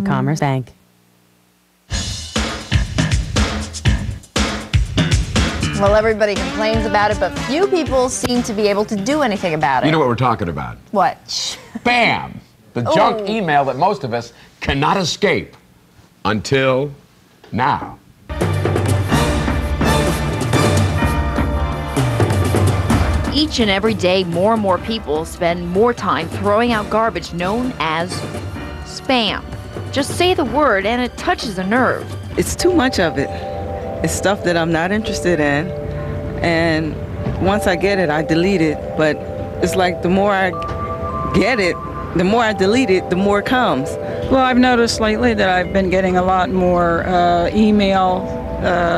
Commerce Bank. Well, everybody complains about it, but few people seem to be able to do anything about it. You know what we're talking about? What? Spam. The junk email that most of us cannot escape until now. Each and every day, more and more people spend more time throwing out garbage known as spam. Just say the word and it touches a nerve. It's too much of it. It's stuff that I'm not interested in, and once I get it, I delete it. But it's like the more I get it, the more I delete it, the more it comes. Well, I've noticed lately that I've been getting a lot more email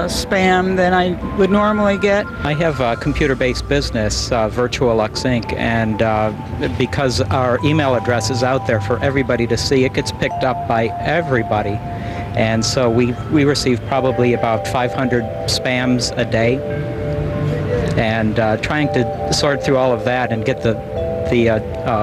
spam than I would normally get. I have a computer-based business, VirtualX Inc., and because our email address is out there for everybody to see, it gets picked up by everybody. And so we receive probably about 500 spams a day. And trying to sort through all of that and get the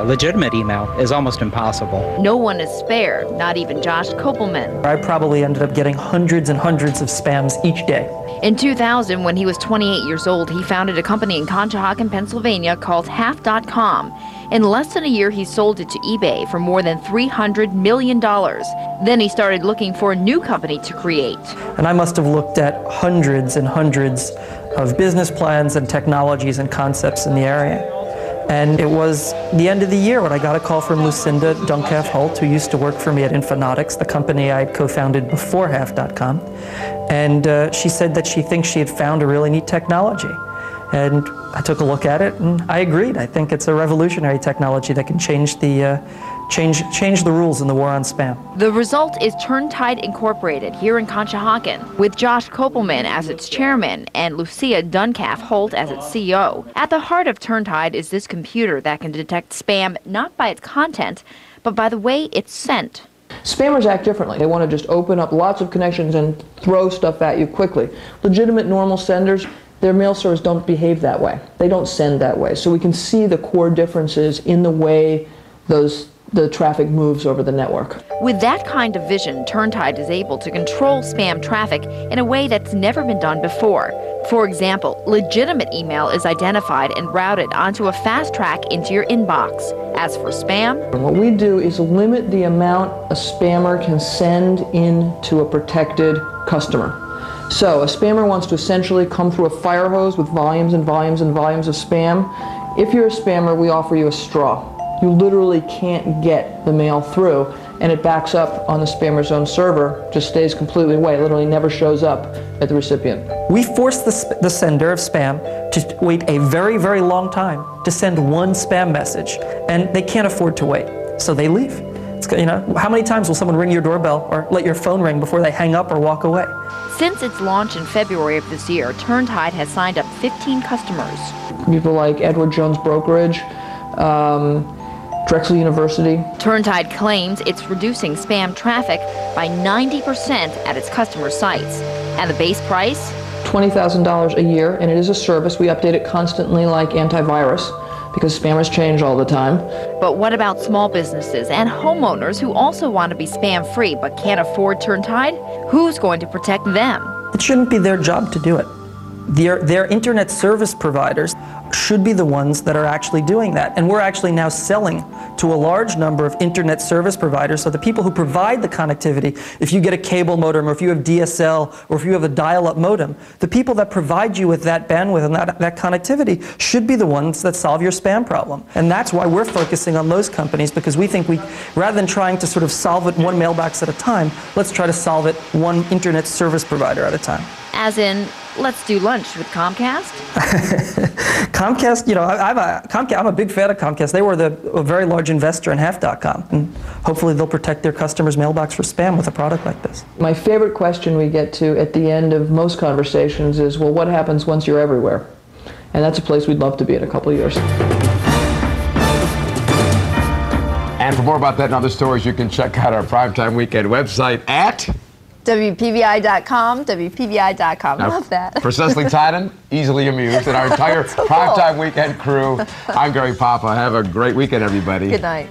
legitimate email is almost impossible. No one is spared, not even Josh Kopelman. I probably ended up getting hundreds and hundreds of spams each day. In 2000, when he was 28 years old, he founded a company in Conshohocken, Pennsylvania called Half.com. In less than a year, he sold it to eBay for more than $300 million. Then he started looking for a new company to create. And I must have looked at hundreds and hundreds of business plans and technologies and concepts in the area. And it was the end of the year when I got a call from Lucinda Duncalf-Holt, who used to work for me at Infonautics, the company I had co-founded before Half.com. And she said that she thinks she had found a really neat technology. And I took a look at it, and I agreed. I think it's a revolutionary technology that can change the rules in the war on spam. The result is TurnTide Incorporated here in Conshohocken, with Josh Kopelman as its chairman and Lucia Duncalf-Holt as its CEO. At the heart of TurnTide is this computer that can detect spam not by its content, but by the way it's sent. Spammers act differently. They want to just open up lots of connections and throw stuff at you quickly. Legitimate, normal senders, their mail servers don't behave that way. They don't send that way. So we can see the core differences in the way the traffic moves over the network. With that kind of vision, TurnTide is able to control spam traffic in a way that's never been done before. For example, legitimate email is identified and routed onto a fast track into your inbox. As for spam, what we do is limit the amount a spammer can send into a protected customer. So a spammer wants to essentially come through a fire hose with volumes and volumes and volumes of spam. If you're a spammer, we offer you a straw. You literally can't get the mail through, and it backs up on the spammer's own server, just stays completely away. It literally never shows up at the recipient. We force the sender of spam to wait a very, very long time to send one spam message, and they can't afford to wait, so they leave. You know, how many times will someone ring your doorbell or let your phone ring before they hang up or walk away? Since its launch in February of this year, TurnTide has signed up 15 customers. People like Edward Jones Brokerage, Drexel University. TurnTide claims it's reducing spam traffic by 90% at its customer sites. And the base price? $20,000 a year, and it is a service. We update it constantly like antivirus, because spammers change all the time. But what about small businesses and homeowners who also want to be spam-free but can't afford TurnTide? Who's going to protect them? It shouldn't be their job to do it. Their internet service providers should be the ones that are actually doing that. And we're actually now selling to a large number of internet service providers, so the people who provide the connectivity, if you get a cable modem or if you have DSL or if you have a dial-up modem, the people that provide you with that bandwidth and that connectivity should be the ones that solve your spam problem. And that's why we're focusing on those companies, because we think rather than trying to sort of solve it one mailbox at a time, let's try to solve it one internet service provider at a time. As in, let's do lunch with Comcast? Comcast, you know, I'm a big fan of Comcast. They were a very large investor in Half.com, and hopefully they'll protect their customers' mailbox for spam with a product like this. My favorite question we get to at the end of most conversations is, well, what happens once you're everywhere? And that's a place we'd love to be in a couple of years. And for more about that and other stories, you can check out our Primetime Weekend website at WPVI.com, WPVI.com. Now, Love that. For Cecily Tynan, easily amused, and our entire Primetime Weekend crew, I'm Gary Papa. Have a great weekend, everybody. Good night.